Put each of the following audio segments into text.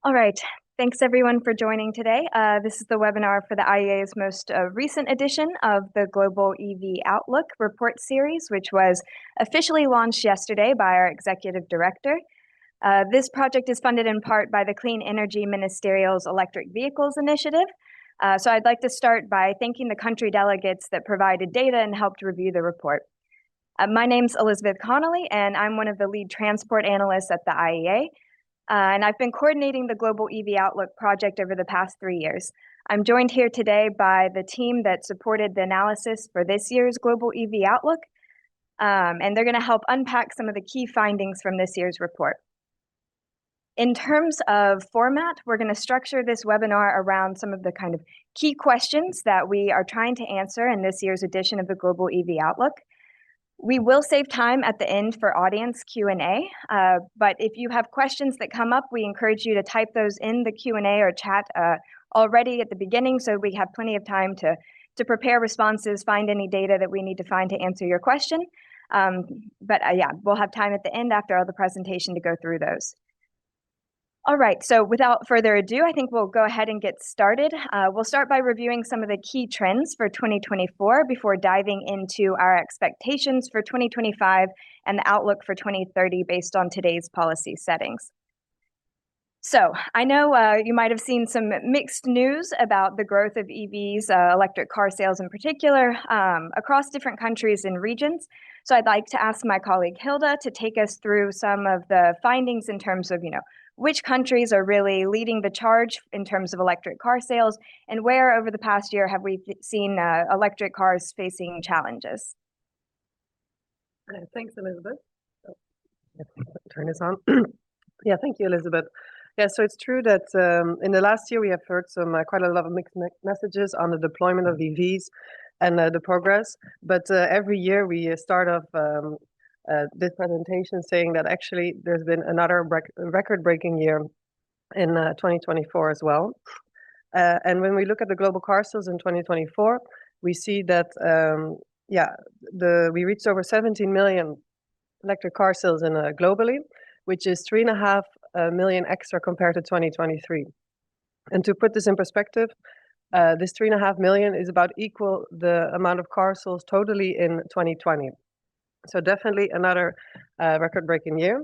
All right. Thanks everyone for joining today. This is the webinar for the IEA's most recent edition of the Global EV Outlook report series, which was officially launched yesterday by our executive director. This project is funded in part by the Clean Energy Ministerial's Electric Vehicles Initiative. So I'd like to start by thanking the country delegates that provided data and helped review the report. My name's Elizabeth Connolly, and I'm one of the lead transport analysts at the IEA. And I've been coordinating the Global EV Outlook project over the past 3 years. I'm joined here today by the team that supported the analysis for this year's Global EV Outlook, and they're going to help unpack some of the key findings from this year's report. In terms of format, we're going to structure this webinar around some of the kind of key questions that we are trying to answer in this year's edition of the Global EV Outlook. We will save time at the end for audience Q&A, but if you have questions that come up, we encourage you to type those in the Q&A or chat already at the beginning so we have plenty of time to prepare responses, find any data that we need to find to answer your question. Yeah, we'll have time at the end after all the presentation to go through those. All right, so without further ado, I think we'll go ahead and get started. We'll start by reviewing some of the key trends for 2024 before diving into our expectations for 2025 and the outlook for 2030 based on today's policy settings. So I know you might have seen some mixed news about the growth of EVs, electric car sales in particular, across different countries and regions. So I'd like to ask my colleague Hilda to take us through some of the findings in terms of, which countries are really leading the charge in terms of electric car sales, and where over the past year have we seen electric cars facing challenges? Thanks, Elizabeth. Turn this on. Yeah, thank you, Elizabeth. Yeah, so it's true that in the last year we have heard quite a lot of mixed messages on the deployment of EVs and the progress. But every year we start off this presentation saying that actually there's been another record-breaking year in 2024 as well. And when we look at the global car sales in 2024, we see that we reached over 17 million electric car sales globally, which is 3.5 million extra compared to 2023. And to put this in perspective, this 3.5 million is about equal the amount of car sales totally in 2020. So definitely another record-breaking year.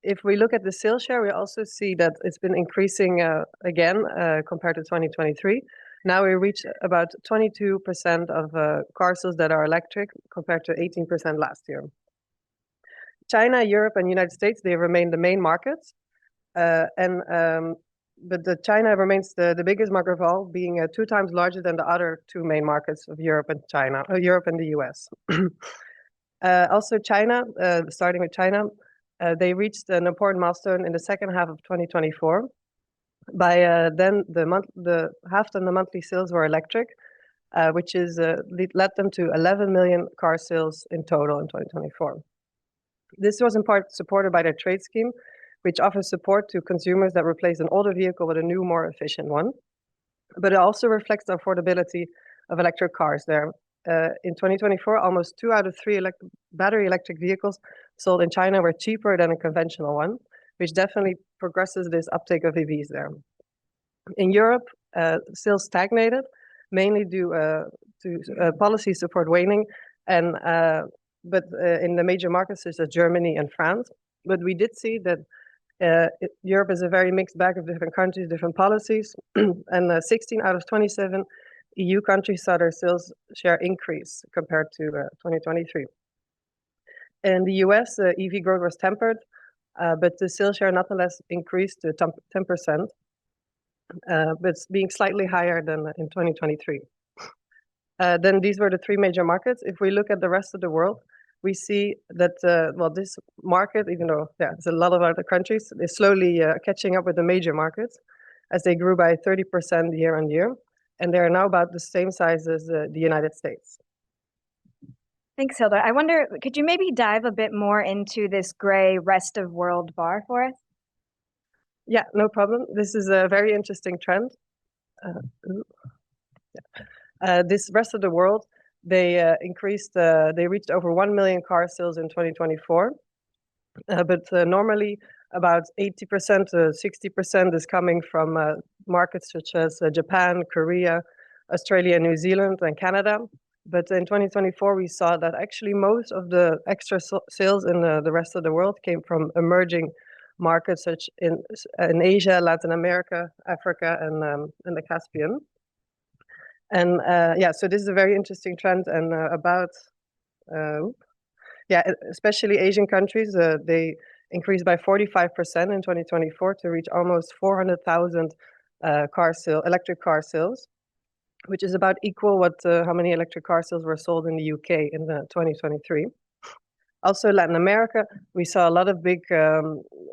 If we look at the sales share, we also see that it's been increasing again compared to 2023. Now we reach about 22% of car sales that are electric compared to 18% last year. China, Europe, and United States, they remain the main markets. But China remains the biggest market of all, being 2 times larger than the other 2 main markets of Europe and the US. Also China, starting with China, they reached an important milestone in the second half of 2024. By then, half of the monthly sales were electric, which led them to 11 million car sales in total in 2024. This was in part supported by their trade scheme, which offers support to consumers that replace an older vehicle with a new, more efficient one. But it also reflects the affordability of electric cars there. In 2024, almost 2 out of 3 battery electric vehicles sold in China were cheaper than a conventional one, which definitely progresses this uptake of EVs there. In Europe, sales stagnated, mainly due to policy support waning, but in the major markets such as Germany and France. But we did see that Europe is a very mixed bag of different countries, different policies, and 16 out of 27 EU countries saw their sales share increase compared to 2023. In the US, EV growth was tempered, but the sales share nonetheless increased to 10%, but it's being slightly higher than in 2023. Then these were the 3 major markets. If we look at the rest of the world, we see that, this market, even though there's a lot of other countries, is slowly catching up with the major markets as they grew by 30% year on year. And they are now about the same size as the United States. Thanks, Hilda. I wonder, could you maybe dive a bit more into this gray rest of world bar for us? Yeah, no problem. This is a very interesting trend. This rest of the world, they reached over 1 million car sales in 2024. But normally about 80% to 60% is coming from markets such as Japan, Korea, Australia, New Zealand, and Canada. But in 2024, we saw that actually most of the extra sales in the rest of the world came from emerging markets such in Asia, Latin America, Africa, and the Caspian. And yeah, so this is a very interesting trend. And especially Asian countries, they increased by 45% in 2024 to reach almost 400,000 electric car sales, which is about equal what how many electric car sales were sold in the UK in 2023. Also, Latin America, we saw a lot of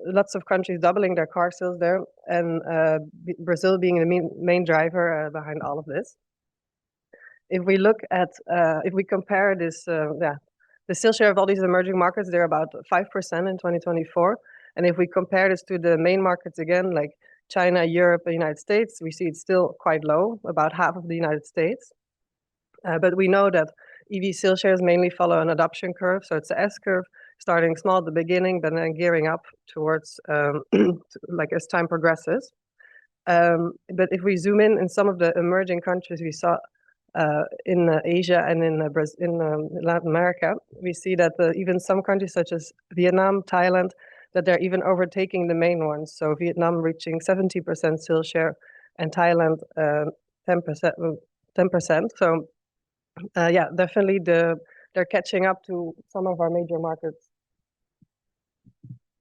lots of countries doubling their car sales there, and Brazil being the main driver behind all of this. If we compare this, the sales share of all these emerging markets, they're about 5% in 2024. And if we compare this to the main markets again, like China, Europe, and the United States, we see it's still quite low, about half of the United States. But we know that EV sales shares mainly follow an adoption curve. So it's an S curve, starting small at the beginning, but then gearing up towards like as time progresses. But if we zoom in some of the emerging countries we saw in Asia and in Latin America, we see that even some countries such as Vietnam, Thailand, that they're even overtaking the main ones. So Vietnam reaching 70% sales share and Thailand 10%. 10%. So yeah, definitely they're catching up to some of our major markets.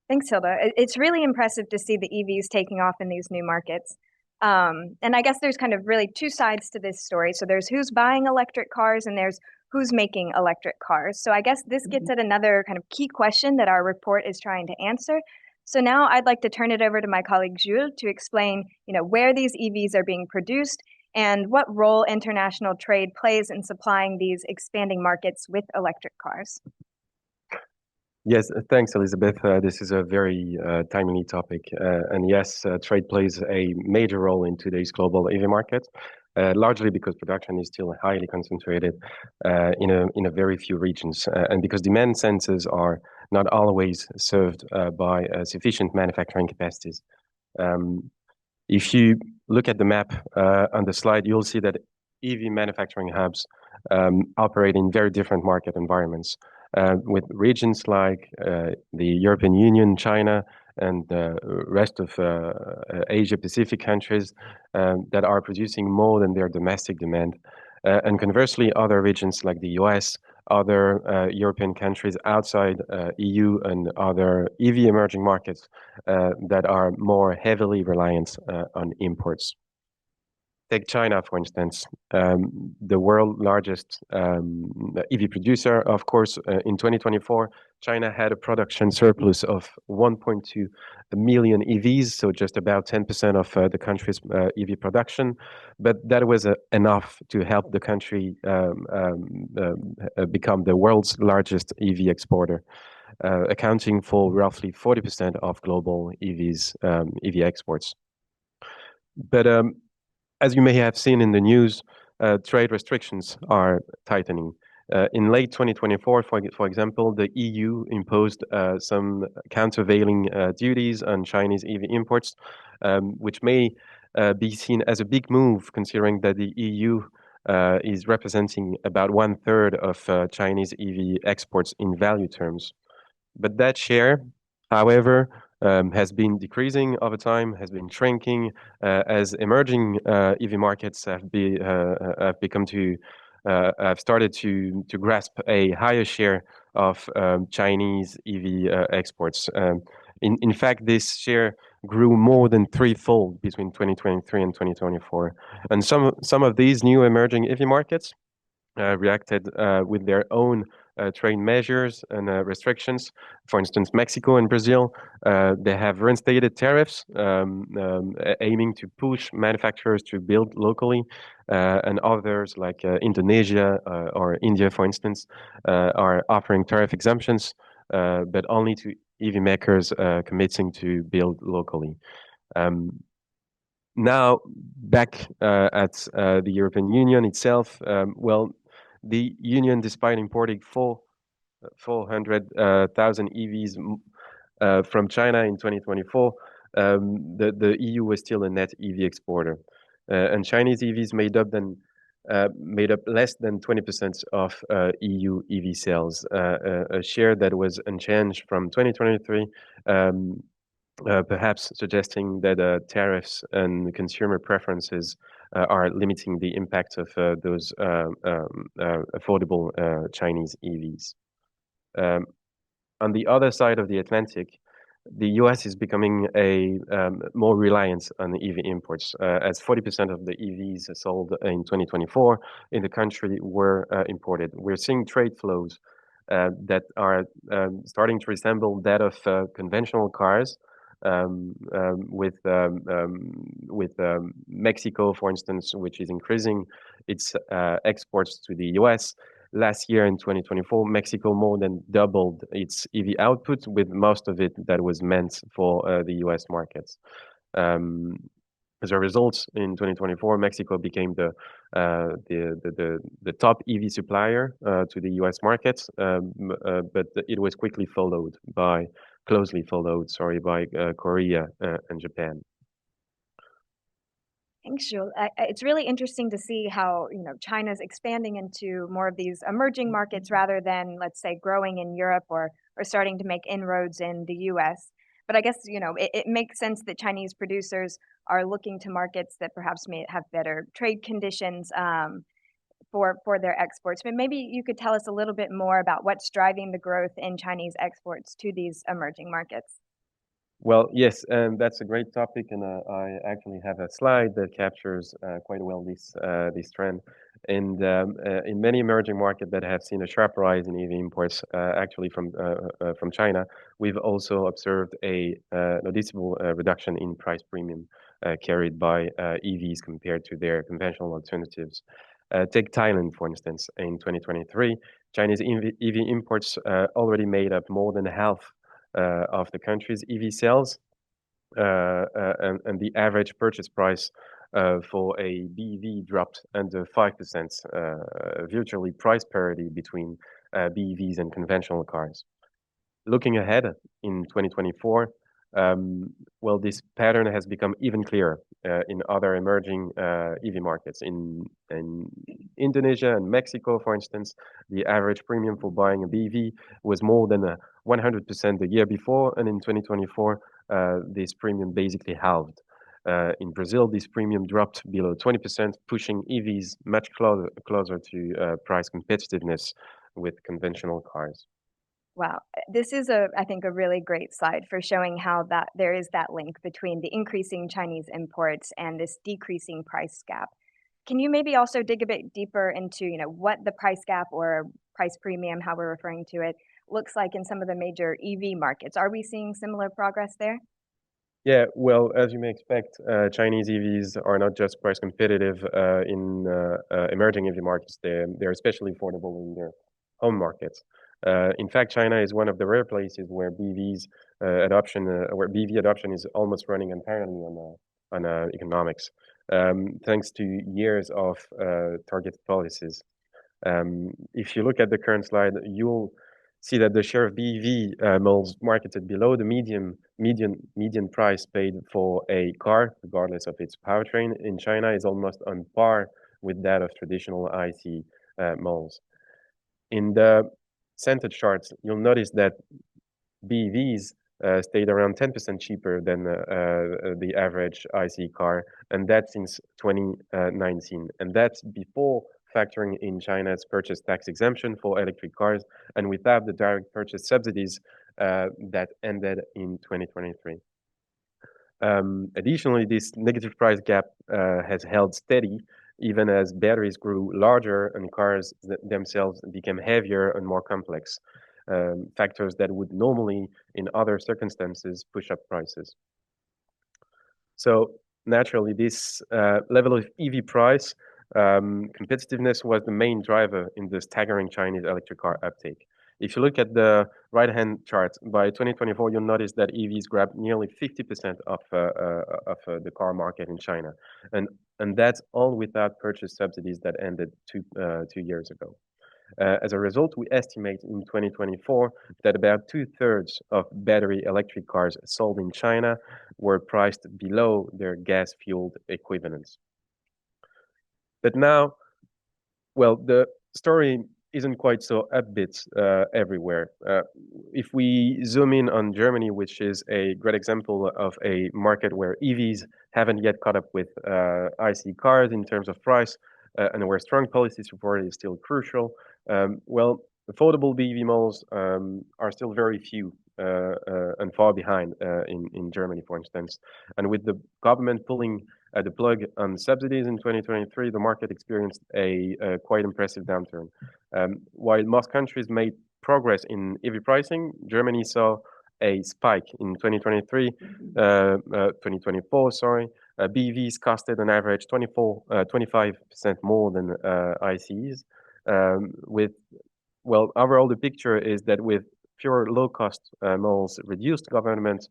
Thanks, Hilda. It's really impressive to see the EVs taking off in these new markets. And I guess there's kind of really two sides to this story. So there's who's buying electric cars and there's who's making electric cars. So I guess this gets at another kind of key question that our report is trying to answer. So now I'd like to turn it over to my colleague Jules to explain, where these EVs are being produced and what role international trade plays in supplying these expanding markets with electric cars. Yes, thanks, Elizabeth. This is a very timely topic. And yes, trade plays a major role in today's global EV market, largely because production is still highly concentrated in a very few regions, and because demand centers are not always served by sufficient manufacturing capacities. If you look at the map on the slide, you'll see that EV manufacturing hubs operate in very different market environments. With regions like the European Union, China, and the rest of Asia Pacific countries that are producing more than their domestic demand. And conversely, other regions like the US, other European countries outside EU, and other EV emerging markets that are more heavily reliant on imports. Take China, for instance, the world's largest EV producer. Of course, in 2024, China had a production surplus of 1.2 million EVs, so just about 10% of the country's EV production. But that was enough to help the country become the world's largest EV exporter, accounting for roughly 40% of global EV exports. But as you may have seen in the news, trade restrictions are tightening. In late 2024, for example, the EU imposed some countervailing duties on Chinese EV imports, which may be seen as a big move, considering that the EU is representing about 1/3 of Chinese EV exports in value terms. But that share, however, has been decreasing over time, has been shrinking as emerging EV markets have started to grasp a higher share of Chinese EV exports. In fact, this share grew more than threefold between 2023 and 2024. And some of these new emerging EV markets reacted with their own trade measures and restrictions. For instance, Mexico and Brazil, they have reinstated tariffs, aiming to push manufacturers to build locally. And others, like Indonesia or India, for instance, are offering tariff exemptions, but only to EV makers committing to build locally. Now, back at the European Union itself, the Union, despite importing 400,000 EVs From China in 2024, the EU was still a net EV exporter, and Chinese EVs made up less than 20% of EU EV sales, a share that was unchanged from 2023, perhaps suggesting that tariffs and consumer preferences are limiting the impact of those affordable Chinese EVs. On the other side of the Atlantic, the US is becoming more reliant on EV imports, as 40% of the EVs sold in 2024 in the country were imported. We're seeing trade flows that are starting to resemble that of conventional cars, with Mexico, for instance, which is increasing its exports to the US. Last year in 2024, Mexico more than doubled its EV output, with most of it that was meant for the US markets. As a result, in 2024, Mexico became the top EV supplier to the US markets, but it was closely followed, by Korea and Japan. Thanks, Jules. It's really interesting to see how, China's expanding into more of these emerging markets rather than, let's say, growing in Europe or starting to make inroads in the US. But I guess, it makes sense that Chinese producers are looking to markets that perhaps may have better trade conditions for their exports. But maybe you could tell us a little bit more about what's driving the growth in Chinese exports to these emerging markets. Well, yes, and that's a great topic, and I actually have a slide that captures quite well this trend. And in many emerging markets that have seen a sharp rise in EV imports, actually from China, we've also observed a noticeable reduction in price premium carried by EVs compared to their conventional alternatives. Take Thailand, for instance. In 2023, Chinese EV imports already made up more than half of the country's EV sales, and the average purchase price for a BEV dropped under 5%, virtually price parity between BEVs and conventional cars. Looking ahead in 2024, well, this pattern has become even clearer in other emerging EV markets. In Indonesia and Mexico, for instance, the average premium for buying a BEV was more than 100% the year before, and in 2024, this premium basically halved. In Brazil, this premium dropped below 20%, pushing EVs much closer to price competitiveness with conventional cars. Wow. This is I think, a really great slide for showing how that there is that link between the increasing Chinese imports and this decreasing price gap. Can you maybe also dig a bit deeper into, what the price gap or price premium, how we're referring to it, looks like in some of the major EV markets? Are we seeing similar progress there? Yeah, well, as you may expect, Chinese EVs are not just price competitive in emerging EV markets. They're especially affordable in their home markets. In fact, China is one of the rare places where where BEV adoption is almost running entirely on economics, thanks to years of targeted policies. If you look at the current slide, you'll see that the share of BEV models marketed below the median price paid for a car, regardless of its powertrain, in China is almost on par with that of traditional ICE models. In the center charts, you'll notice that BEVs stayed around 10% cheaper than the average ICE car, and that since 2019. And that's before factoring in China's purchase tax exemption for electric cars and without the direct purchase subsidies that ended in 2023. Additionally, this negative price gap has held steady even as batteries grew larger and cars themselves became heavier and more complex, factors that would normally, in other circumstances, push up prices. So naturally, this level of EV price competitiveness was the main driver in the staggering Chinese electric car uptake. If you look at the right-hand chart, by 2024, you'll notice that EVs grabbed nearly 50% of the car market in China, and that's all without purchase subsidies that ended two years ago. As a result, we estimate in 2024 that about 2/3 of battery electric cars sold in China were priced below their gas-fueled equivalents. But now, well, the story isn't quite so upbeat everywhere. If we zoom in on Germany, which is a great example of a market where EVs haven't yet caught up with ICE cars in terms of price, and where strong policy support is still crucial, well, affordable BEV models are still very few and far behind in Germany, for instance. And with the government pulling the plug on subsidies in 2023, the market experienced a quite impressive downturn. While most countries made progress in EV pricing, Germany saw a spike in 2024, sorry. BEVs costed on average 25% more than ICEs. Overall, the picture is that with fewer low-cost models, reduced government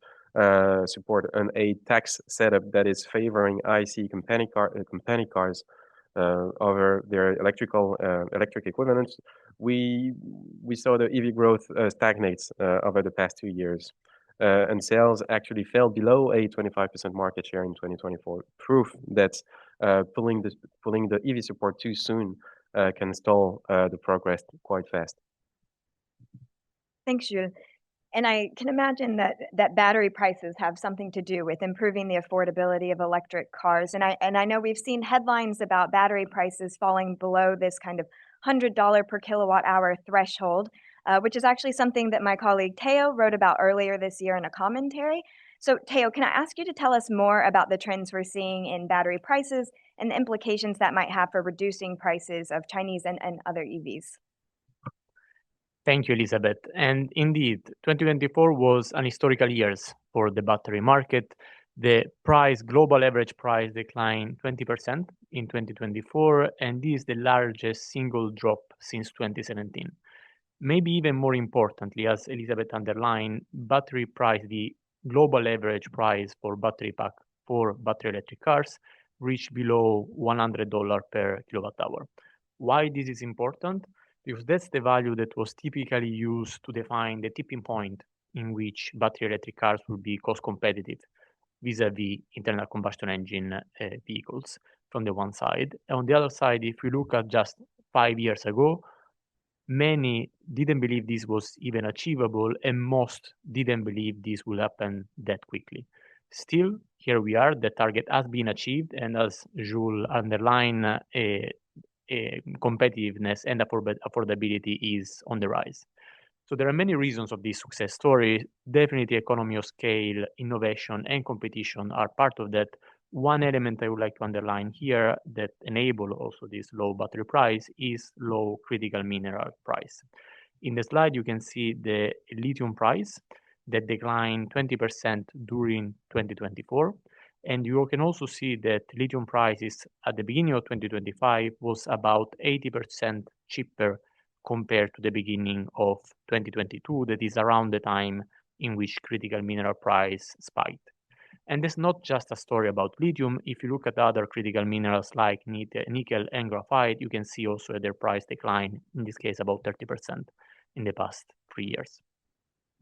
support, and a tax setup that is favoring IC company cars over their electric equivalents, we saw the EV growth stagnates over the past 2 years. And sales actually fell below a 25% market share in 2024. Proof that pulling the EV support too soon can stall the progress quite fast. Thanks, Jules. And I can imagine that battery prices have something to do with improving the affordability of electric cars. And I know we've seen headlines about battery prices falling below this kind of $100 per kilowatt hour threshold, which is actually something that my colleague Teo wrote about earlier this year in a commentary. So Teo, can I ask you to tell us more about the trends we're seeing in battery prices and the implications that might have for reducing prices of Chinese and other EVs? Thank you, Elizabeth. And indeed, 2024 was an historical year for the battery market. The global average price declined 20% in 2024, and this is the largest single drop since 2017. Maybe even more importantly, as Elizabeth underlined, the global average price for battery pack for battery electric cars reached below $100 per kilowatt hour. Why this is important? Because that's the value that was typically used to define the tipping point in which battery electric cars will be cost competitive vis-a-vis internal combustion engine vehicles from the one side. And on the other side, if we look at just 5 years ago, many didn't believe this was even achievable, and most didn't believe this will happen that quickly. Still, here we are, the target has been achieved, and as Jules underlined, competitiveness and affordability is on the rise. So there are many reasons of this success story. Definitely economy of scale, innovation, and competition are part of that. One element I would like to underline here that enable also this low battery price is low critical mineral price. In the slide, you can see the lithium price that declined 20% during 2024. And you can also see that lithium prices at the beginning of 2025 was about 80% cheaper compared to the beginning of 2022. That is around the time in which critical mineral price spiked. And it's not just a story about lithium. If you look at other critical minerals like nickel and graphite, you can see also their price decline, in this case about 30% in the past 3 years.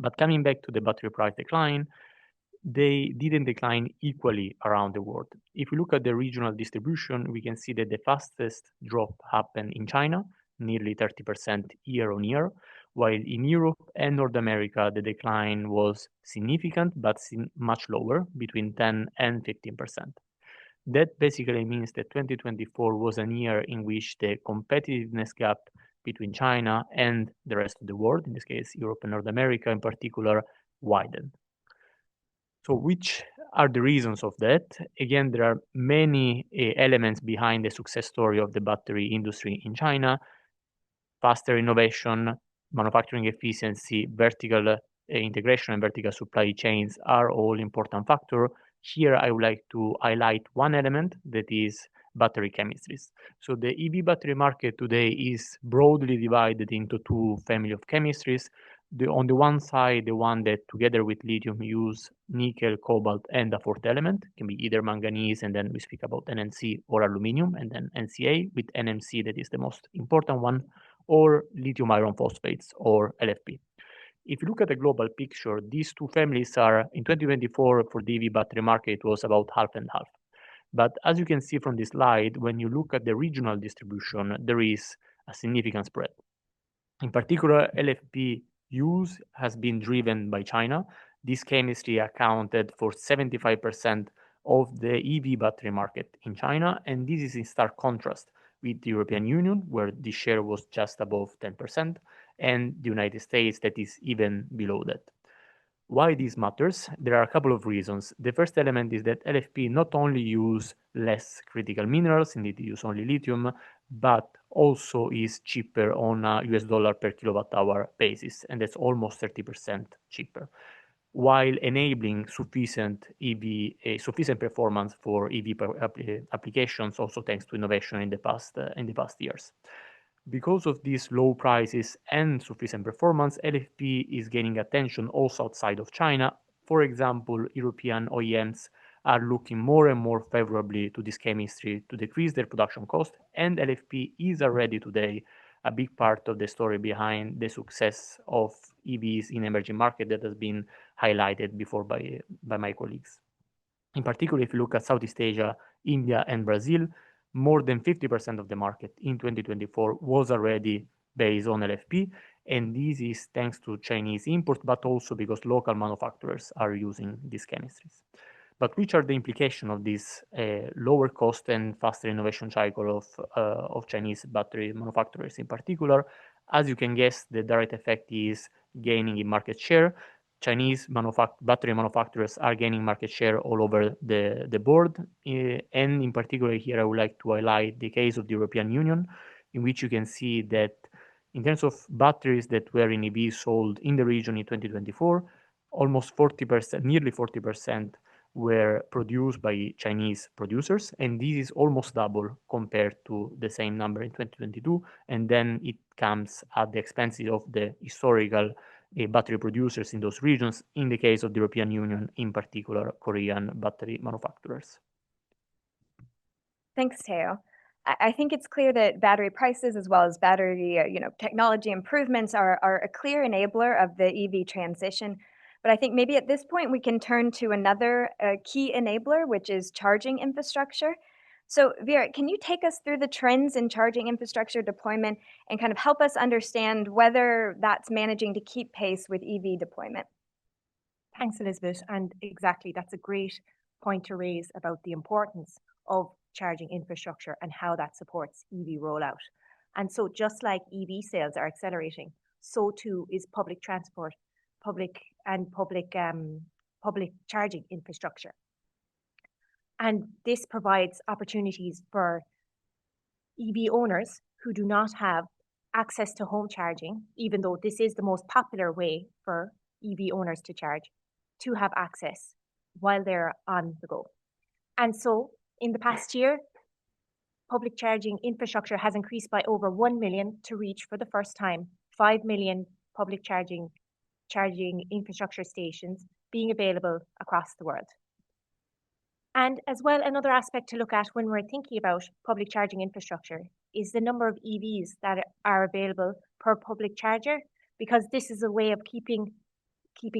But coming back to the battery price decline, they didn't decline equally around the world. If we look at the regional distribution, we can see that the fastest drop happened in China, nearly 30% year on year, while in Europe and North America, the decline was significant, but much lower, between 10 and 15%. That basically means that 2024 was a year in which the competitiveness gap between China and the rest of the world, in this case, Europe and North America in particular, widened. So which are the reasons of that? Again, there are many elements behind the success story of the battery industry in China. Faster innovation, manufacturing efficiency, vertical integration, and vertical supply chains are all important factors. Here, I would like to highlight one element that is battery chemistries. So the EV battery market today is broadly divided into two families of chemistries. On the one side, the one that together with lithium use nickel, cobalt, and a fourth element, can be either manganese, and then we speak about NMC, or aluminum, and then NCA with NMC that is the most important one. or lithium iron phosphates, or LFP. If you look at the global picture, these two families are, in 2024, for the EV battery market, it was about half and half. But as you can see from this slide, when you look at the regional distribution, there is a significant spread. In particular, LFP use has been driven by China. This chemistry accounted for 75% of the EV battery market in China, and this is in stark contrast with the European Union, where the share was just above 10%, and the United States, that is even below that. Why this matters? There are a couple of reasons. The first element is that LFP not only use less critical minerals, indeed use only lithium, but also is cheaper on a US dollar per kilowatt hour basis, and that's almost 30% cheaper, while enabling sufficient performance for EV applications, also thanks to innovation in the past years. Because of these low prices and sufficient performance, LFP is gaining attention also outside of China. For example, European OEMs are looking more and more favorably to this chemistry to decrease their production cost, and LFP is already today a big part of the story behind the success of EVs in emerging markets that has been highlighted before by my colleagues. In particular, if you look at Southeast Asia, India, and Brazil, more than 50% of the market in 2024 was already based on LFP, and this is thanks to Chinese imports, but also because local manufacturers are using these chemistries. But which are the implications of this lower cost and faster innovation cycle of Chinese battery manufacturers in particular? As you can guess, the direct effect is gaining in market share. Chinese battery manufacturers are gaining market share all over the board. And in particular here, I would like to highlight the case of the European Union, in which you can see that in terms of batteries that were in EV sold in the region in 2024, almost 40%, nearly 40% were produced by Chinese producers, and this is almost double compared to the same number in 2022, and then it comes at the expense of the historical battery producers in those regions, in the case of the European Union, in particular Korean battery manufacturers. Thanks, Teo. I think it's clear that battery prices as well as battery technology improvements are a clear enabler of the EV transition. But I think maybe at this point we can turn to another key enabler, which is charging infrastructure. So Vera, can you take us through the trends in charging infrastructure deployment and kind of help us understand whether that's managing to keep pace with EV deployment? Thanks, Elizabeth. And exactly, that's a great point to raise about the importance of charging infrastructure and how that supports EV rollout. And so just like EV sales are accelerating, so too is public transport, public charging infrastructure. And this provides opportunities for EV owners who do not have access to home charging, even though this is the most popular way for EV owners to charge, to have access while they're on the go. And so in the past year, public charging infrastructure has increased by over 1 million to reach for the first time 5 million public charging infrastructure stations being available across the world. And as well, another aspect to look at when we're thinking about public charging infrastructure is the number of EVs that are available per public charger, because this is a way of keeping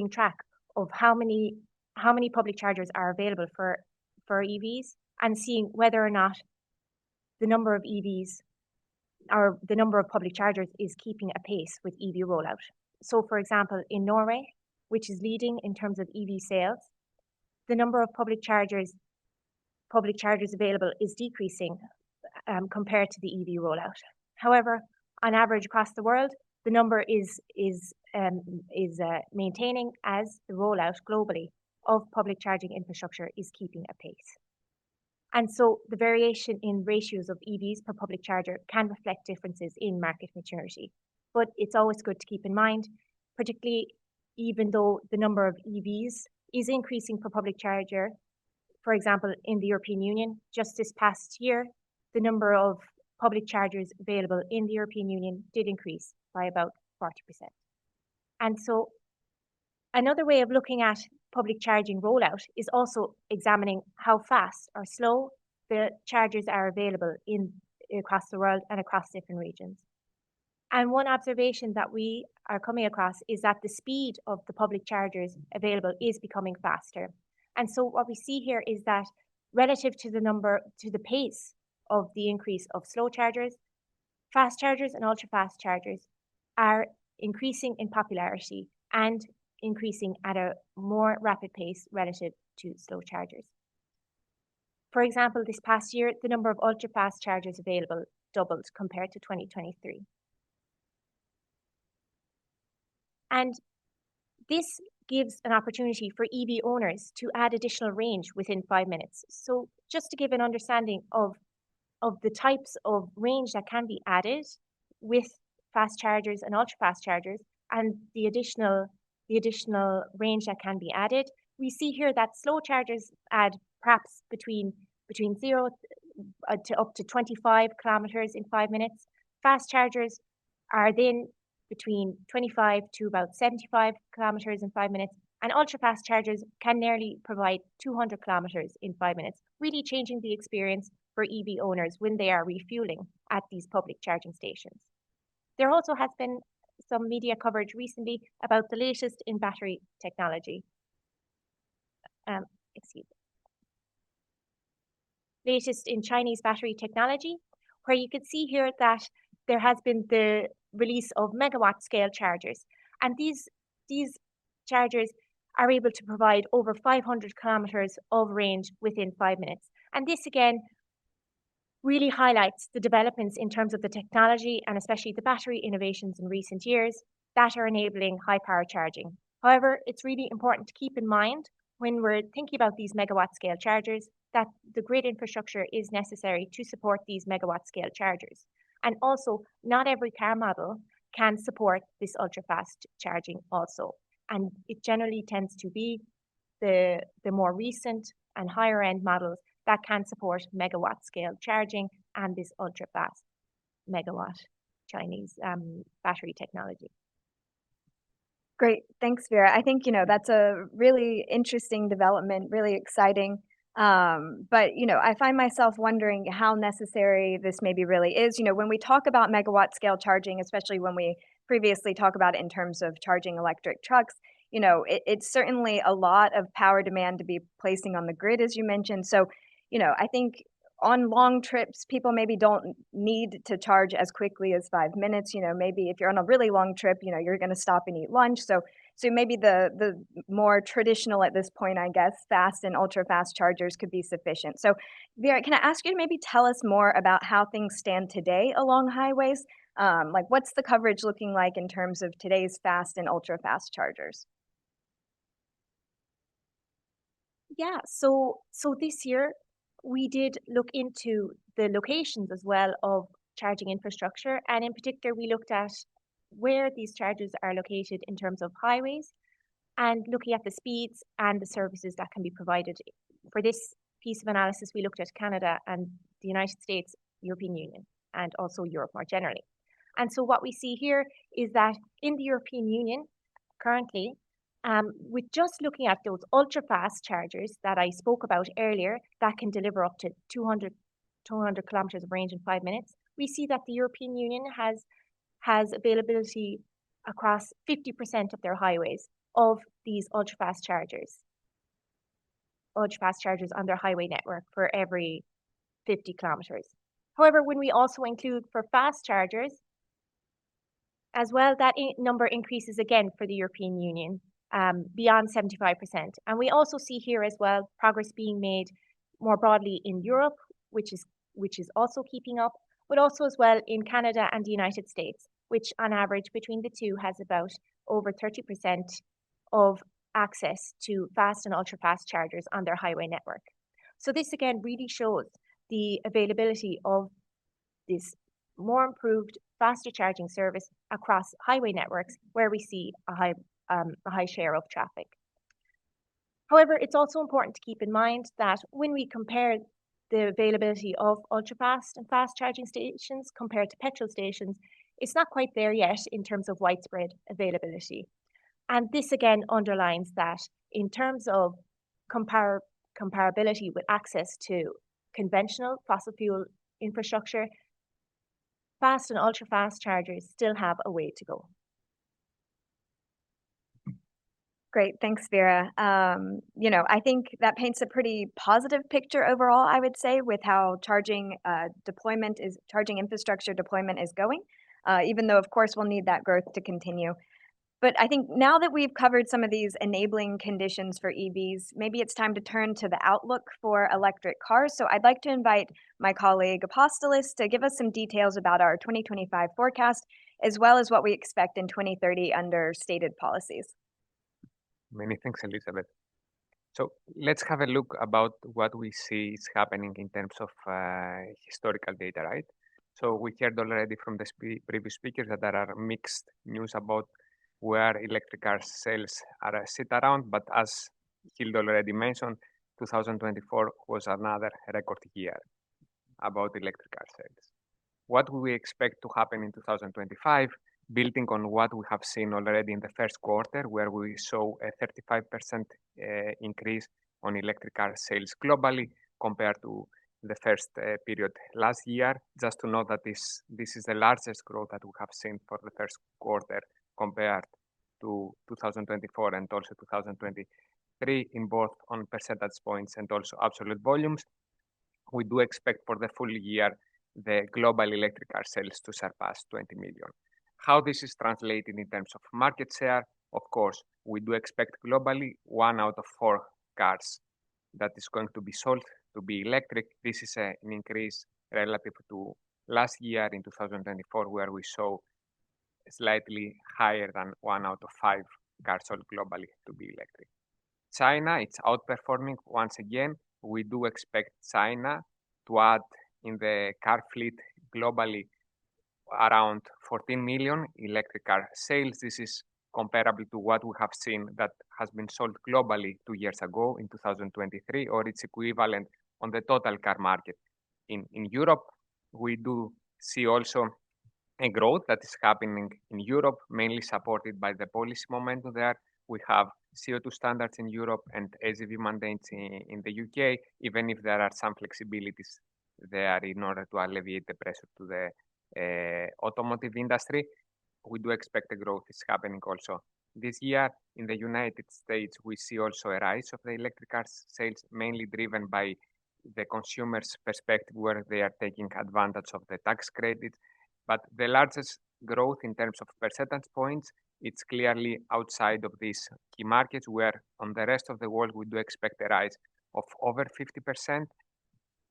track of how many public chargers are available for EVs and seeing whether or not the number of EVs or the number of public chargers is keeping a pace with EV rollout. So for example, in Norway, which is leading in terms of EV sales, the number of public chargers available is decreasing compared to the EV rollout. However, on average across the world, the number is maintaining as the rollout globally of public charging infrastructure is keeping a pace. And so the variation in ratios of EVs per public charger can reflect differences in market maturity. But it's always good to keep in mind, particularly even though the number of EVs is increasing per public charger. For example, in the European Union, just this past year, the number of public chargers available in the European Union did increase by about 40%. And so another way of looking at public charging rollout is also examining how fast or slow the chargers are available across the world and across different regions. And one observation that we are coming across is that the speed of the public chargers available is becoming faster. And so what we see here is that relative to the pace of the increase of slow chargers, fast chargers and ultra-fast chargers are increasing in popularity and increasing at a more rapid pace relative to slow chargers. For example, this past year, the number of ultra-fast chargers available doubled compared to 2023. And this gives an opportunity for EV owners to add additional range within 5 minutes. So just to give an understanding of the types of range that can be added with fast chargers and ultra-fast chargers and the additional range that can be added, we see here that slow chargers add perhaps between 0 to up to 25 kilometers in 5 minutes. Fast chargers are then between 25 to about 75 kilometers in 5 minutes, and ultra-fast chargers can nearly provide 200 kilometers in 5 minutes, really changing the experience for EV owners when they are refueling at these public charging stations. There also has been some media coverage recently about the latest in battery technology. Latest in Chinese battery technology, where you can see here that there has been the release of megawatt scale chargers. And these chargers are able to provide over 500 kilometers of range within 5 minutes. And this again really highlights the developments in terms of the technology and especially the battery innovations in recent years that are enabling high power charging. However, it's really important to keep in mind when we're thinking about these megawatt scale chargers that the grid infrastructure is necessary to support these megawatt scale chargers. And also, not every car model can support this ultra fast charging also. And it generally tends to be the more recent and higher end models that can support megawatt scale charging and this ultra fast megawatt Chinese battery technology. Great, thanks, Vera. I think, that's a really interesting development, really exciting. But, I find myself wondering how necessary this maybe really is. When we talk about megawatt scale charging, especially when we previously talk about it in terms of charging electric trucks, it's certainly a lot of power demand to be placing on the grid, as you mentioned. So, I think on long trips, people maybe don't need to charge as quickly as 5 minutes. Maybe if you're on a really long trip, you're going to stop and eat lunch. So maybe the more traditional at this point, I guess, fast and ultra fast chargers could be sufficient. So Vera, can I ask you to maybe tell us more about how things stand today along highways? Like what's the coverage looking like in terms of today's fast and ultra fast chargers? Yeah, so this year we did look into the locations as well of charging infrastructure, and in particular we looked at where these chargers are located in terms of highways and looking at the speeds and the services that can be provided. For this piece of analysis, we looked at Canada and the United States, European Union, and also Europe more generally. And so what we see here is that in the European Union, currently, with just looking at those ultra fast chargers that I spoke about earlier that can deliver up to 200 kilometers of range in 5 minutes, we see that the European Union has availability across 50% of their highways of these ultra fast chargers on their highway network for every 50 kilometers. However, when we also include for fast chargers as well, that number increases again for the European Union beyond 75%. And we also see here as well progress being made more broadly in Europe, which is also keeping up, but also as well in Canada and the United States, which on average between the two has about over 30% of access to fast and ultra fast chargers on their highway network. So this again really shows the availability of this more improved, faster charging service across highway networks where we see a high share of traffic. However, it's also important to keep in mind that when we compare the availability of ultra-fast and fast charging stations compared to petrol stations, it's not quite there yet in terms of widespread availability. And this again underlines that in terms of comparability with access to conventional fossil fuel infrastructure, fast and ultra-fast chargers still have a way to go. Great, thanks, Vera. I think that paints a pretty positive picture overall, I would say, with how charging infrastructure deployment is going, even though, of course, we'll need that growth to continue. But I think now that we've covered some of these enabling conditions for EVs, maybe it's time to turn to the outlook for electric cars. So I'd like to invite my colleague Apostolos to give us some details about our 2025 forecast, as well as what we expect in 2030 under stated policies. Many thanks, Elizabeth. So let's have a look about what we see is happening in terms of historical data, right? So we heard already from the previous speakers that there are mixed news about where electric car sales are sit around, but as Hilde already mentioned, 2024 was another record year about electric car sales. What do we expect to happen in 2025? Building on what we have seen already in the first quarter, where we saw a 35% increase on electric car sales globally compared to the first period last year. Just to note that this is the largest growth that we have seen for the first quarter compared to 2024 and also 2023 in both on percentage points and also absolute volumes. We do expect for the full year the global electric car sales to surpass 20 million. How this is translated in terms of market share, of course, we do expect globally 1 out of 4 cars that is going to be sold to be electric. This is an increase relative to last year in 2024, where we saw slightly higher than 1 out of 5 cars sold globally to be electric. China, it's outperforming once again. We do expect China to add in the car fleet globally around 14 million electric car sales. This is comparable to what we have seen that has been sold globally 2 years ago in 2023, or its equivalent on the total car market. In Europe, we do see also a growth that is happening in Europe, mainly supported by the policy momentum there. We have CO2 standards in Europe and SUV mandates in the UK, even if there are some flexibilities there in order to alleviate the pressure to the automotive industry. We do expect the growth is happening also this year. In the United States, we see also a rise of the electric car sales, mainly driven by the consumer's perspective, where they are taking advantage of the tax credits. But the largest growth in terms of percentage points, it's clearly outside of these key markets, where on the rest of the world, we do expect a rise of over 50%.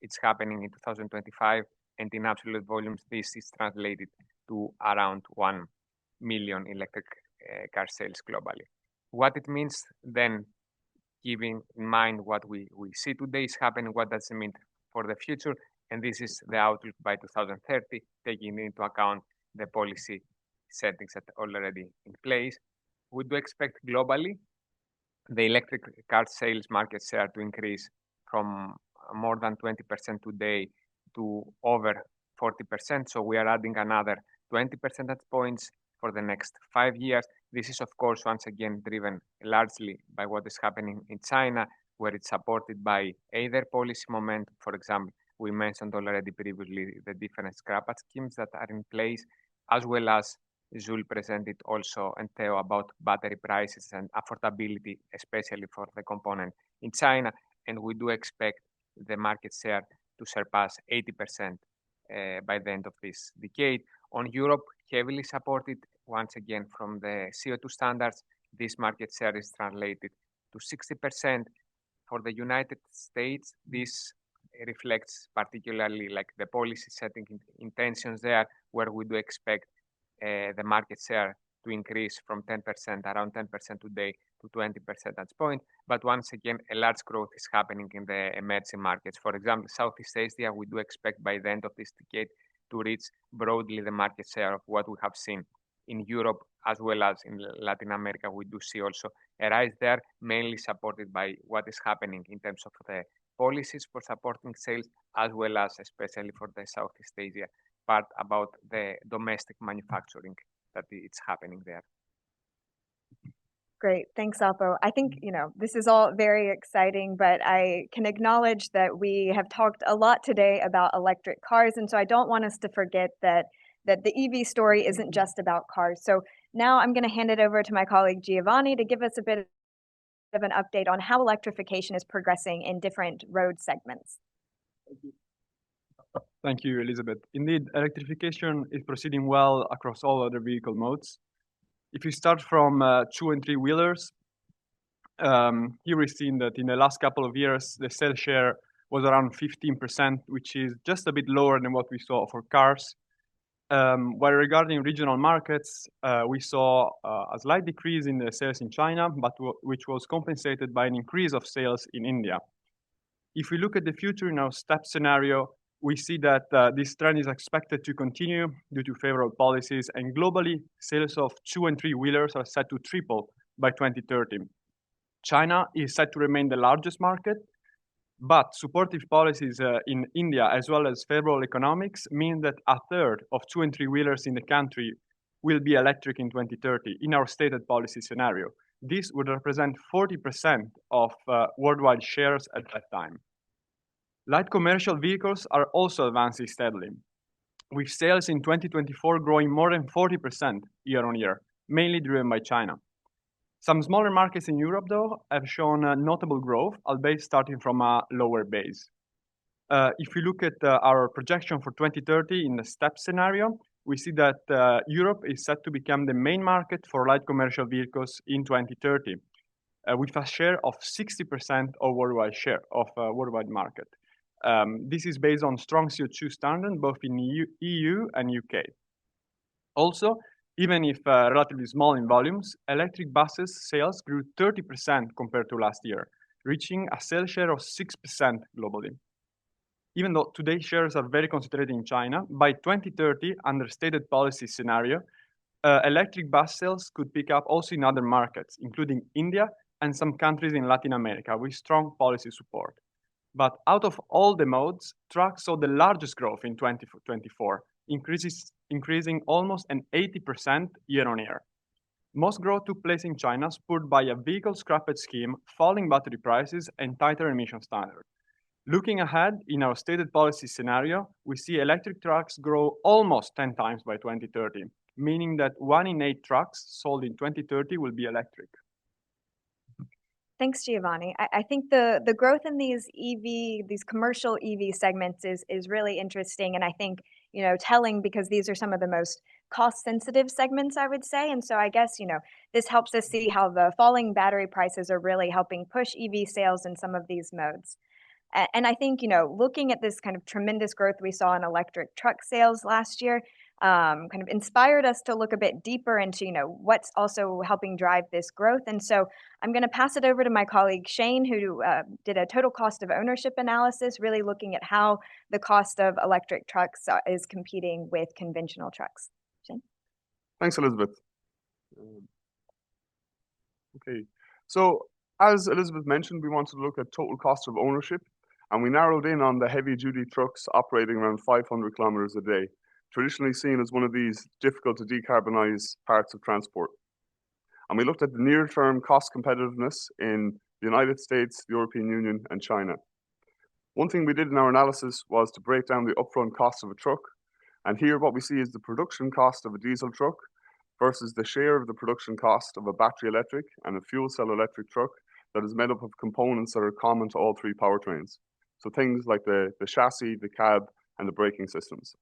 It's happening in 2025. And in absolute volumes, this is translated to around 1 million electric car sales globally. What it means then, keeping in mind what we see today is happening, what does it mean for the future? And this is the outlook by 2030, taking into account the policy settings that are already in place. We do expect globally the electric car sales market share to increase from more than 20% today to over 40%. So we are adding another 20 percentage points for the next 5 years. This is, of course, once again, driven largely by what is happening in China, where it's supported by either policy momentum. For example, we mentioned already previously the different scrappage schemes that are in place, as well as Jules presented also and Theo about battery prices and affordability, especially for the component in China. And we do expect the market share to surpass 80% by the end of this decade. On Europe, heavily supported once again from the CO2 standards, this market share is translated to 60%. For the United States, this reflects particularly like the policy setting intentions there, where we do expect the market share to increase from 10%, around 10% today, to 20% at point. But once again, a large growth is happening in the emerging markets. For example, Southeast Asia, we do expect by the end of this decade to reach broadly the market share of what we have seen in Europe, as well as in Latin America. We do see also a rise there, mainly supported by what is happening in terms of the policies for supporting sales, as well as especially for the Southeast Asia part about the domestic manufacturing that it's happening there. Great. Thanks, Alpo. I think, this is all very exciting, but I can acknowledge that we have talked a lot today about electric cars. And so I don't want us to forget that that the EV story isn't just about cars. So now I'm going to hand it over to my colleague Giovanni to give us a bit of an update on how electrification is progressing in different road segments. Thank you, Elizabeth. Indeed, electrification is proceeding well across all other vehicle modes. If you start from 2 and 3 wheelers, here we've seen that in the last couple of years, the sales share was around 15%, which is just a bit lower than what we saw for cars. While regarding regional markets, we saw a slight decrease in the sales in China, but which was compensated by an increase of sales in India. If we look at the future in our step scenario, we see that this trend is expected to continue due to favorable policies, and globally, sales of 2 and 3 wheelers are set to triple by 2030. China is set to remain the largest market, but supportive policies in India, as well as favorable economics, mean that a third of 2 and 3 wheelers in the country will be electric in 2030 in our stated policy scenario. This would represent 40% of worldwide shares at that time. Light commercial vehicles are also advancing steadily, with sales in 2024 growing more than 40% year on year, mainly driven by China. Some smaller markets in Europe, though, have shown notable growth, albeit starting from a lower base. If we look at our projection for 2030 in the step scenario, we see that Europe is set to become the main market for light commercial vehicles in 2030, with a share of 60% of worldwide market. This is based on strong CO2 standard, both in EU and UK. Also, even if relatively small in volumes, electric buses sales grew 30% compared to last year, reaching a sales share of 6% globally. Even though today's shares are very concentrated in China, by 2030, under stated policy scenario, electric bus sales could pick up also in other markets, including India and some countries in Latin America, with strong policy support. But out of all the modes, trucks saw the largest growth in 2024, increasing almost an 80% year on year. Most growth took place in China, spurred by a vehicle scrappage scheme, falling battery prices, and tighter emission standards. Looking ahead, in our stated policy scenario, we see electric trucks grow almost 10 times by 2030, meaning that 1 in 8 trucks sold in 2030 will be electric. Thanks, Giovanni. I think the growth in these commercial EV segments is really interesting, and I think telling, because these are some of the most cost-sensitive segments, I would say. And so I guess this helps us see how the falling battery prices are really helping push EV sales in some of these modes. And I think looking at this kind of tremendous growth we saw in electric truck sales last year, kind of inspired us to look a bit deeper into what's also helping drive this growth. And so I'm going to pass it over to my colleague Shane, who did a total cost of ownership analysis, really looking at how the cost of electric trucks is competing with conventional trucks. Shane? Thanks, Elizabeth. Okay, so as Elizabeth mentioned, we wanted to look at total cost of ownership, and we narrowed in on the heavy-duty trucks operating around 500 kilometers a day, traditionally seen as one of these difficult to decarbonize parts of transport. And we looked at the near-term cost competitiveness in the United States, the European Union, and China. One thing we did in our analysis was to break down the upfront cost of a truck. And here what we see is the production cost of a diesel truck versus the share of the production cost of a battery electric and a fuel cell electric truck that is made up of components that are common to all three powertrains. So things like the chassis, the cab, and the braking systems.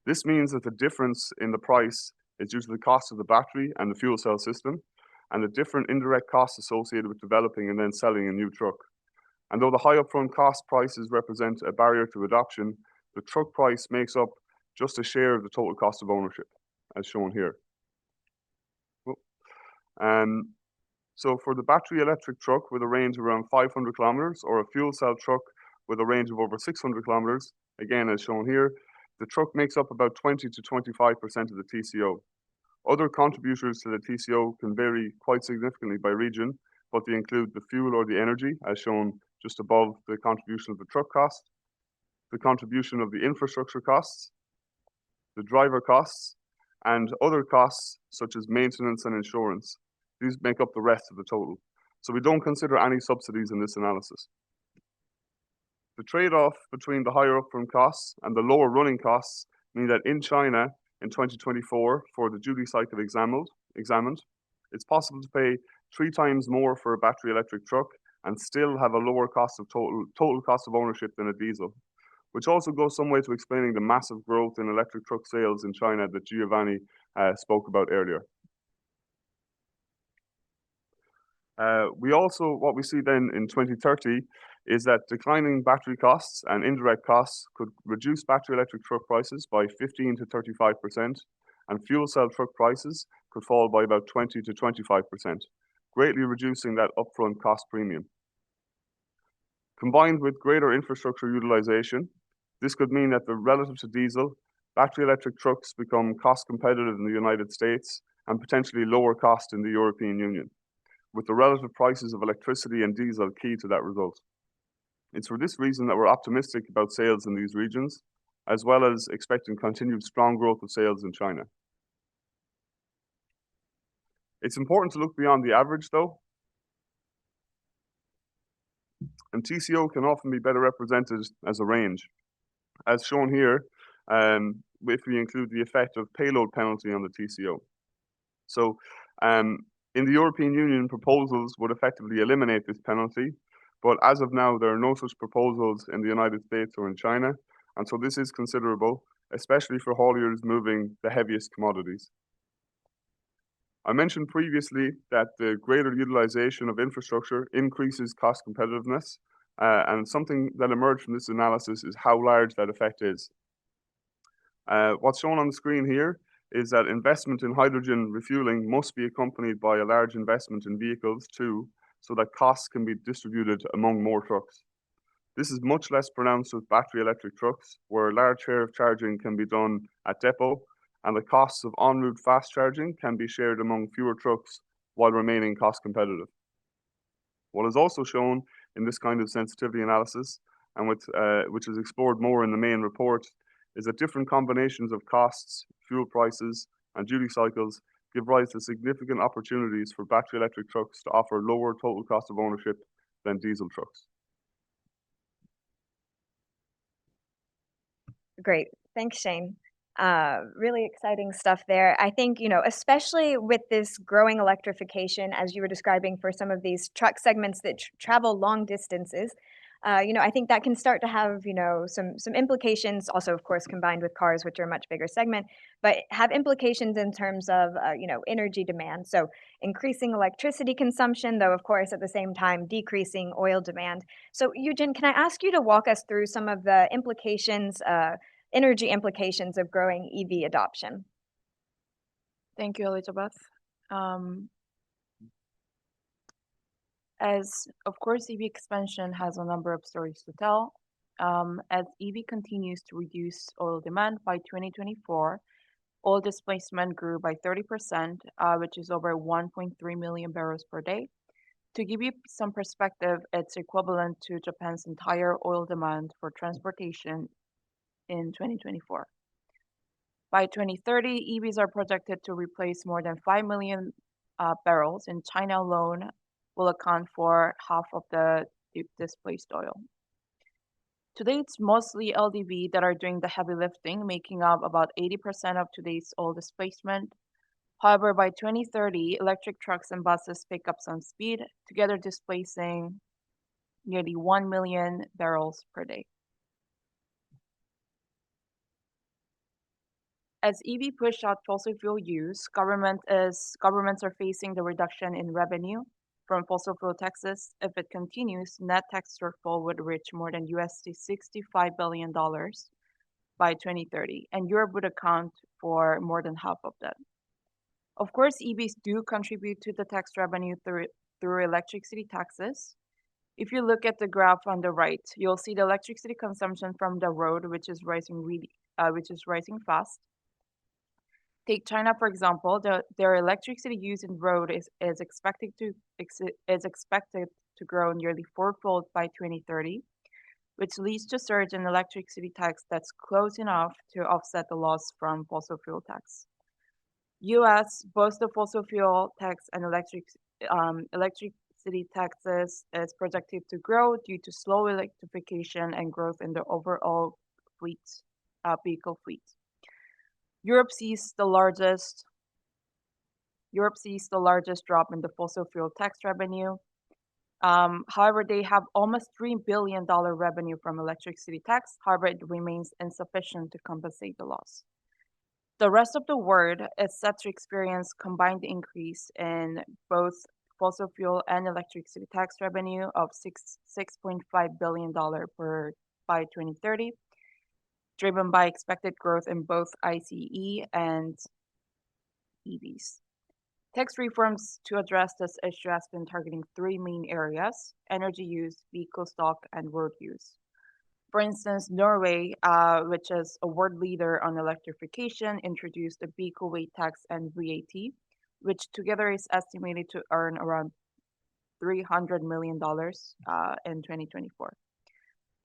This means that the difference in the price is due to the cost of the battery and the fuel cell system, and the different indirect costs associated with developing and then selling a new truck. And though the high upfront cost prices represent a barrier to adoption, the truck price makes up just a share of the total cost of ownership, as shown here. So for the battery electric truck with a range of around 500 kilometers, or a fuel cell truck with a range of over 600 kilometers, again, as shown here, the truck makes up about 20 to 25% of the TCO. Other contributors to the TCO can vary quite significantly by region, but they include the fuel or the energy, as shown just above the contribution of the truck cost, the contribution of the infrastructure costs, the driver costs, and other costs such as maintenance and insurance. These make up the rest of the total. So we don't consider any subsidies in this analysis. The trade-off between the higher upfront costs and the lower running costs mean that in China in 2024, for the duty cycle examined, it's possible to pay 3 times more for a battery electric truck and still have a lower cost of total cost of ownership than a diesel, which also goes some way to explaining the massive growth in electric truck sales in China that Giovanni spoke about earlier. What we see then in 2030 is that declining battery costs and indirect costs could reduce battery electric truck prices by 15 to 35%, and fuel cell truck prices could fall by about 20 to 25%, greatly reducing that upfront cost premium. Combined with greater infrastructure utilization, this could mean that relative to diesel, battery electric trucks become cost competitive in the United States and potentially lower cost in the European Union, with the relative prices of electricity and diesel key to that result. It's for this reason that we're optimistic about sales in these regions, as well as expecting continued strong growth of sales in China. It's important to look beyond the average though, and TCO can often be better represented as a range. As shown here, if we include the effect of payload penalty on the TCO. So in the European Union, proposals would effectively eliminate this penalty, but as of now, there are no such proposals in the United States or in China, and so this is considerable, especially for hauliers moving the heaviest commodities. I mentioned previously that the greater utilization of infrastructure increases cost competitiveness, and something that emerged from this analysis is how large that effect is. What's shown on the screen here is that investment in hydrogen refueling must be accompanied by a large investment in vehicles too, so that costs can be distributed among more trucks. This is much less pronounced with battery electric trucks, where a large share of charging can be done at depot, and the costs of en route fast charging can be shared among fewer trucks while remaining cost competitive. What is also shown in this kind of sensitivity analysis, and which is explored more in the main report, is that different combinations of costs, fuel prices, and duty cycles give rise to significant opportunities for battery electric trucks to offer lower total cost of ownership than diesel trucks. Great. Thanks, Shane. Really exciting stuff there. I think, especially with this growing electrification, as you were describing for some of these truck segments that travel long distances, I think that can start to have, some implications also, of course, combined with cars, which are a much bigger segment, but have implications in terms of, energy demand. So increasing electricity consumption, though, of course, at the same time, decreasing oil demand. So Eugen, can I ask you to walk us through some of the implications, energy implications of growing EV adoption? Thank you, Elizabeth. As of course, EV expansion has a number of stories to tell. As EV continues to reduce oil demand by 2024, oil displacement grew by 30%, which is over 1.3 million barrels per day. To give you some perspective, it's equivalent to Japan's entire oil demand for transportation in 2024. By 2030, EVs are projected to replace more than 5 million barrels. In China alone, will account for half of the displaced oil. Today, it's mostly LDV that are doing the heavy lifting, making up about 80% of today's oil displacement. However, by 2030, electric trucks and buses pick up some speed, together displacing nearly 1 million barrels per day. As EV push out fossil fuel use, governments are facing the reduction in revenue from fossil fuel taxes. If it continues, net tax shortfall would reach more than $65 billion by 2030, and Europe would account for more than half of that. Of course, EVs do contribute to the tax revenue through electricity taxes. If you look at the graph on the right, you'll see the electricity consumption from the road, which is rising fast. Take China, for example. Their electricity use in road is expected to grow nearly fourfold by 2030, which leads to a surge in electricity tax that's close enough to offset the loss from fossil fuel tax. U.S., both the fossil fuel tax and electricity taxes is projected to grow due to slow electrification and growth in the overall vehicle fleet. Europe sees the largest drop in the fossil fuel tax revenue. However, they have almost $3 billion revenue from electricity tax. However, it remains insufficient to compensate the loss. The rest of the world is set to experience combined increase in both fossil fuel and electricity tax revenue of $6.5 billion by 2030, driven by expected growth in both ICE and EVs. Tax reforms to address this issue has been targeting three main areas: energy use, vehicle stock, and road use. For instance, Norway, which is a world leader on electrification, introduced a vehicle weight tax and VAT, which together is estimated to earn around $300 million in 2024.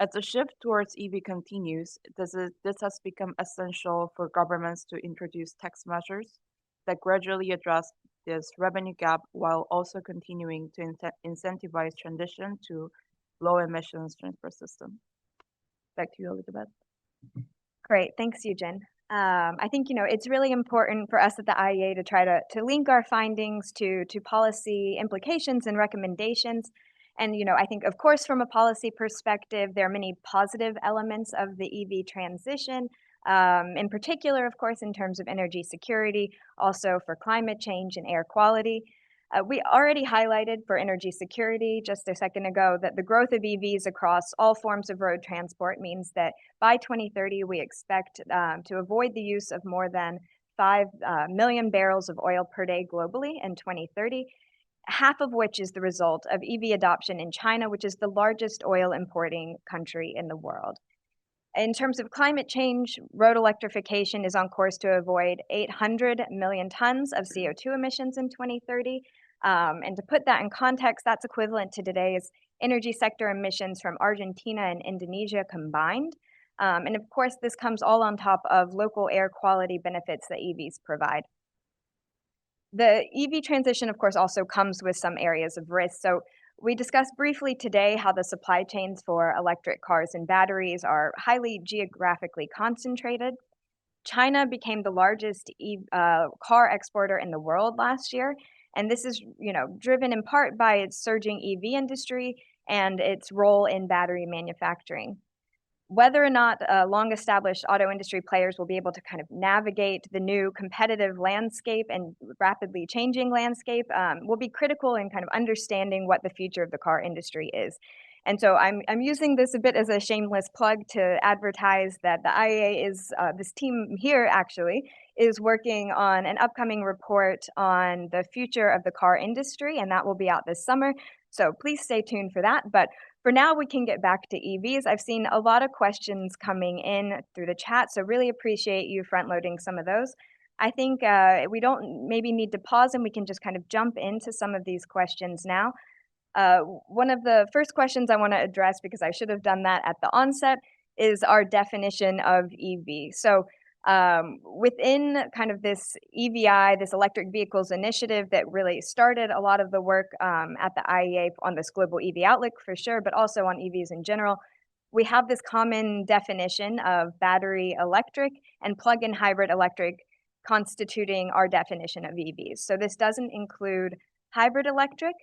As the shift towards EV continues, this has become essential for governments to introduce tax measures that gradually address this revenue gap while also continuing to incentivize transition to low emissions transport system. Back to you, Elizabeth. Great, thanks, Eugen. I think it's really important for us at the IEA to try to link our findings to policy implications and recommendations. And I think, of course, from a policy perspective, there are many positive elements of the EV transition. In particular, of course, in terms of energy security, also for climate change and air quality. We already highlighted for energy security just a second ago that the growth of EVs across all forms of road transport means that by 2030, we expect to avoid the use of more than 5 million barrels of oil per day globally in 2030, half of which is the result of EV adoption in China, which is the largest oil importing country in the world. In terms of climate change, road electrification is on course to avoid 800 million tons of CO2 emissions in 2030. And to put that in context, that's equivalent to today's energy sector emissions from Argentina and Indonesia combined. And of course, this comes all on top of local air quality benefits that EVs provide. The EV transition, of course, also comes with some areas of risk. So we discussed briefly today how the supply chains for electric cars and batteries are highly geographically concentrated. China became the largest car exporter in the world last year, and this is, driven in part by its surging EV industry and its role in battery manufacturing. Whether or not long-established auto industry players will be able to kind of navigate the new competitive landscape and rapidly changing landscape will be critical in kind of understanding what the future of the car industry is. And so I'm using this a bit as a shameless plug to advertise that the IEA is, this team here actually, is working on an upcoming report on the future of the car industry, and that will be out this summer. So please stay tuned for that. But for now, we can get back to EVs. I've seen a lot of questions coming in through the chat, so really appreciate you front-loading some of those. I think we don't maybe need to pause and we can just kind of jump into some of these questions now. One of the first questions I want to address, because I should have done that at the onset, is our definition of EV. So within kind of this EVI, this electric vehicles initiative that really started a lot of the work at the IEA on this global EV outlook for sure, but also on EVs in general, we have this common definition of battery electric and plug-in hybrid electric constituting our definition of EVs. So this doesn't include hybrid electric,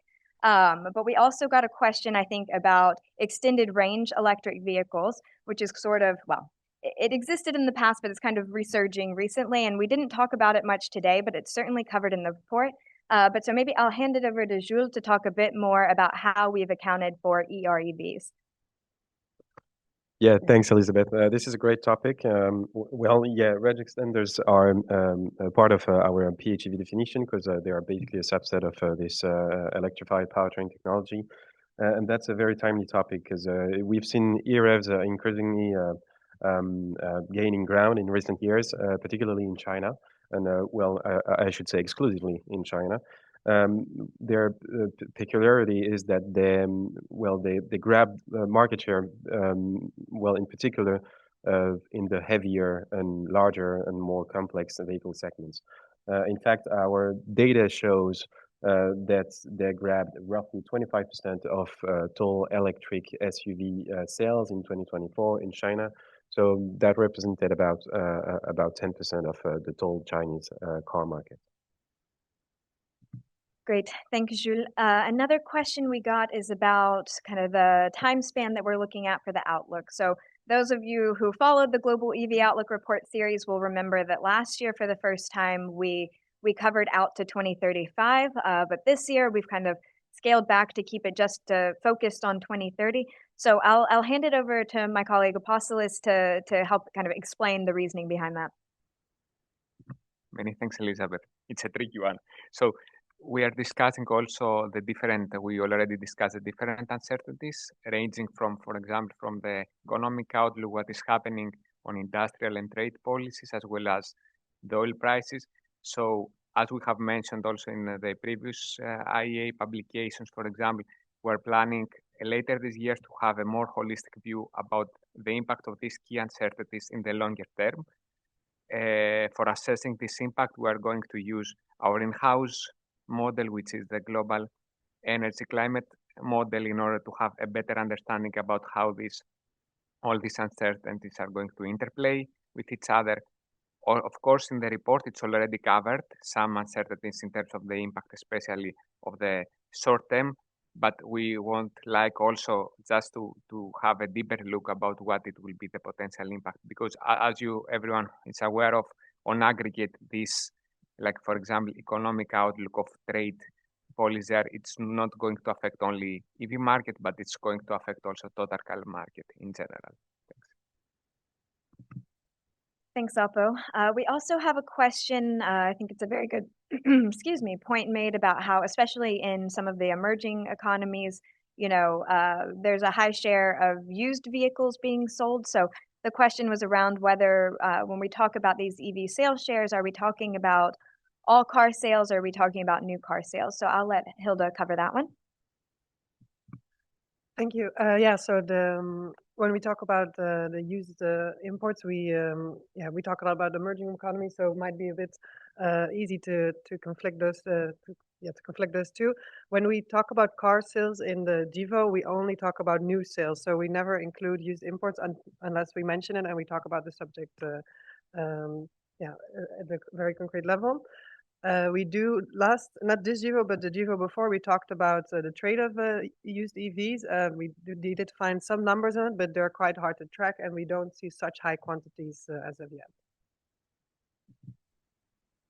but we also got a question, I think, about extended range electric vehicles, which is sort of, well, it existed in the past, but it's kind of resurging recently, and we didn't talk about it much today, but it's certainly covered in the report. But so maybe I'll hand it over to Jules to talk a bit more about how we've accounted for EREVs. Yeah, thanks, Elizabeth. This is a great topic. Range extenders are a part of our PHEV definition because they are basically a subset of this electrified powertrain technology. And that's a very timely topic because we've seen EREVs increasingly gaining ground in recent years, particularly in China, and I should say exclusively in China. Their peculiarity is that they grab market share, in particular in the heavier and larger and more complex vehicle segments. In fact, our data shows that they grabbed roughly 25% of total electric SUV sales in 2024 in China, So that represented about 10% of the total Chinese car market. Great. Thank you, Jules. Another question we got is about kind of the time span that we're looking at for the outlook. So those of you who followed the Global EV Outlook Report series will remember that last year, for the first time, we covered out to 2035. But this year, we've kind of scaled back to keep it just focused on 2030. So I'll hand it over to my colleague Apostolos to help kind of explain the reasoning behind that. Many thanks, Elizabeth. It's a tricky one. So we are discussing also we already discussed the different uncertainties, ranging from, for example, from the economic outlook, what is happening on industrial and trade policies, as well as the oil prices. So as we have mentioned also in the previous IEA publications, for example, we're planning later this year to have a more holistic view about the impact of these key uncertainties in the longer term. For assessing this impact, we are going to use our in-house model, which is the global energy climate model, in order to have a better understanding about how all these uncertainties are going to interplay with each other. Of course, in the report, it's already covered some uncertainties in terms of the impact, especially of the short term, but we want like also just to have a deeper look about what it will be the potential impact, because as everyone is aware of, on aggregate, this, like for example, economic outlook of trade policy, it's not going to affect only EV market, but it's going to affect also total car market in general. Thanks, Alpo. We also have a question. I think it's a very good, point made about how, especially in some of the emerging economies, there's a high share of used vehicles being sold. So the question was around whether, when we talk about these EV sales shares, are we talking about all car sales, or are we talking about new car sales? So I'll let Hilda cover that one. Thank you. So when we talk about the used imports, we talk a lot about the emerging economy, so it might be a bit easy to conflict those two. When we talk about car sales in the GIVO, we only talk about new sales, so we never include used imports unless we mention it and we talk about the subject at a very concrete level. We do not this GIVO, but the GIVO before, we talked about the trade of used EVs. We did find some numbers on it, but they're quite hard to track, and we don't see such high quantities as of yet.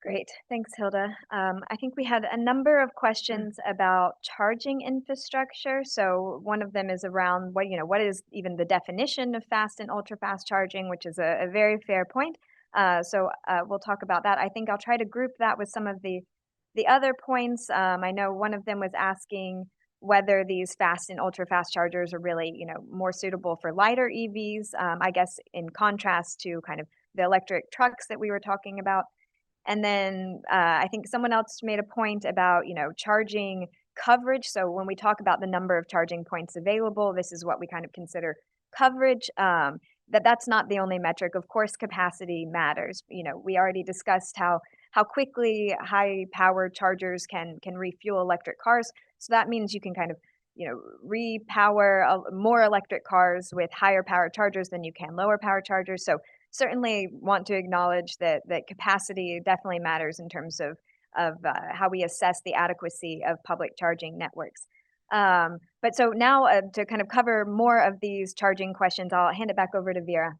Great, thanks, Hilda. I think we had a number of questions about charging infrastructure. So one of them is around what is even the definition of fast and ultra fast charging, which is a very fair point. So we'll talk about that. I think I'll try to group that with some of the other points. I know one of them was asking whether these fast and ultra fast chargers are really, more suitable for lighter EVs. I guess in contrast to kind of the electric trucks that we were talking about. And then I think someone else made a point about, charging coverage. So when we talk about the number of charging points available, this is what we kind of consider coverage. That's not the only metric. Of course, capacity matters. We already discussed how quickly high-powered chargers can refuel electric cars. So that means you can kind of, repower more electric cars with higher power chargers than you can lower power chargers. So certainly want to acknowledge that capacity definitely matters in terms of how we assess the adequacy of public charging networks. But so now to kind of cover more of these charging questions, I'll hand it back over to Vera.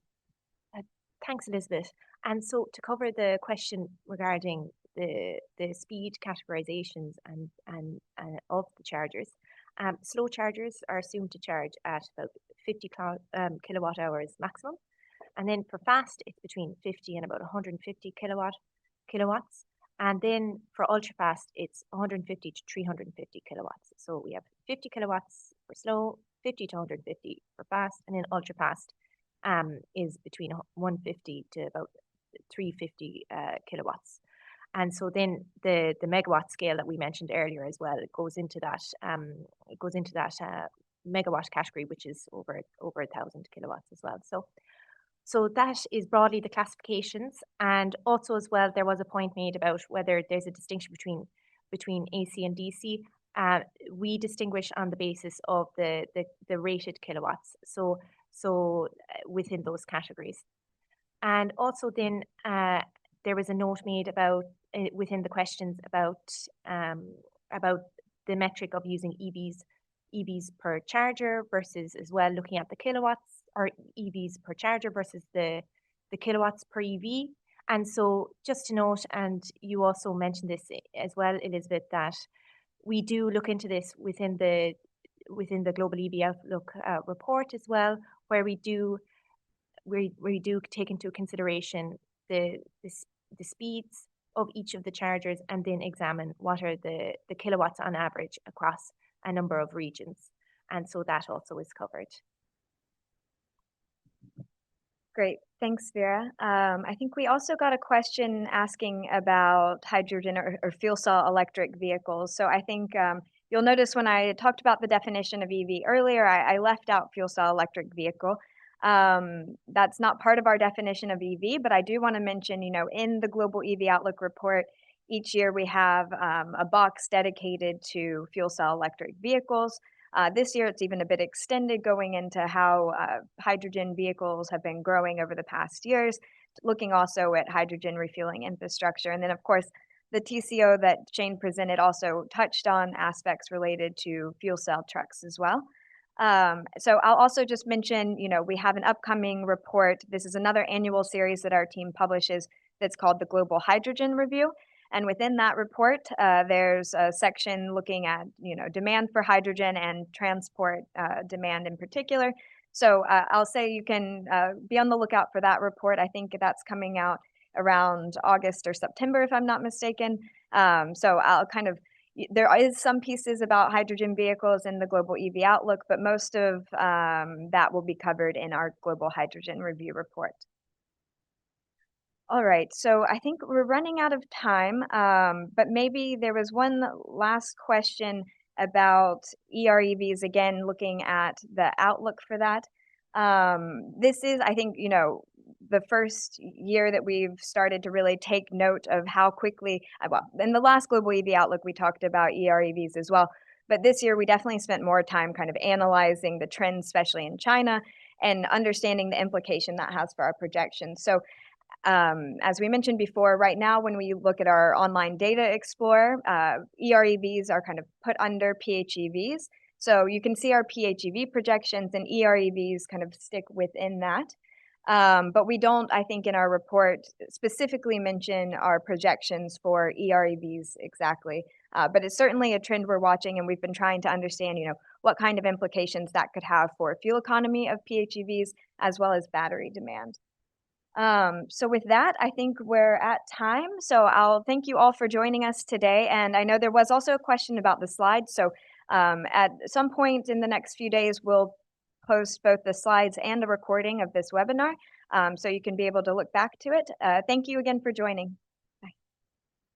Thanks, Elizabeth. And so to cover the question regarding the speed categorizations and of the chargers, slow chargers are assumed to charge at about 50 kilowatt hours maximum. And then for fast, it's between 50 and about 150 kilowatts. And then for ultra fast, it's 150 to 350 kilowatts. So we have 50 kilowatts for slow, 50 to 150 for fast, and then ultra fast is between 150 to about 350 kilowatts. And so then the megawatt scale that we mentioned earlier as well, it goes into that megawatt category, which is over 1,000 kilowatts as well. So that is broadly the classifications. And also as well, there was a point made about whether there's a distinction between AC and DC. We distinguish on the basis of the rated kilowatts. So So within those categories. And also then there was a note made about within the questions about the metric of using EVs per charger versus as well looking at the kilowatts, or EVs per charger versus the kilowatts per EV. And so just to note, and you also mentioned this as well, Elizabeth, that we do look into this within the Global EV Outlook report as well, where we do take into consideration the speeds of each of the chargers, and then examine what are the kilowatts on average across a number of regions. And so that also is covered. Great, thanks, Vera. I think we also got a question asking about hydrogen or fuel cell electric vehicles. So I think you'll notice when I talked about the definition of EV earlier, I left out fuel cell electric vehicle. That's not part of our definition of EV, but I do want to mention, in the Global EV Outlook report, each year we have a box dedicated to fuel cell electric vehicles. This year, it's even a bit extended, going into how hydrogen vehicles have been growing over the past years, looking also at hydrogen refueling infrastructure. And then, of course, the TCO that Shane presented also touched on aspects related to fuel cell trucks as well. So I'll also just mention, we have an upcoming report. This is another annual series that our team publishes that's called the Global Hydrogen Review. And within that report, there's a section looking at, demand for hydrogen and transport demand in particular. So I'll say you can be on the lookout for that report. I think that's coming out around August or September, if I'm not mistaken. So there is some pieces about hydrogen vehicles in the Global EV Outlook, but most of that will be covered in our Global Hydrogen Review report. All right, so I think we're running out of time, but maybe there was one last question about EREVs, again, looking at the outlook for that. This is, I think, the first year that we've started to really take note of how quickly, well, in the last Global EV Outlook, we talked about EREVs as well, but this year we definitely spent more time kind of analyzing the trends, especially in China, and understanding the implication that has for our projections. So as we mentioned before, right now, when we look at our online data explorer, EREVs are kind of put under PHEVs. So you can see our PHEV projections, and EREVs kind of stick within that. But we don't, I think, in our report specifically mention our projections for EREVs exactly. But it's certainly a trend we're watching, and we've been trying to understand, what kind of implications that could have for fuel economy of PHEVs, as well as battery demand. So with that, I think we're at time. So I'll thank you all for joining us today. And I know there was also a question about the slides. So at some point in the next few days, we'll post both the slides and a recording of this webinar, so you can be able to look back to it. Thank you again for joining.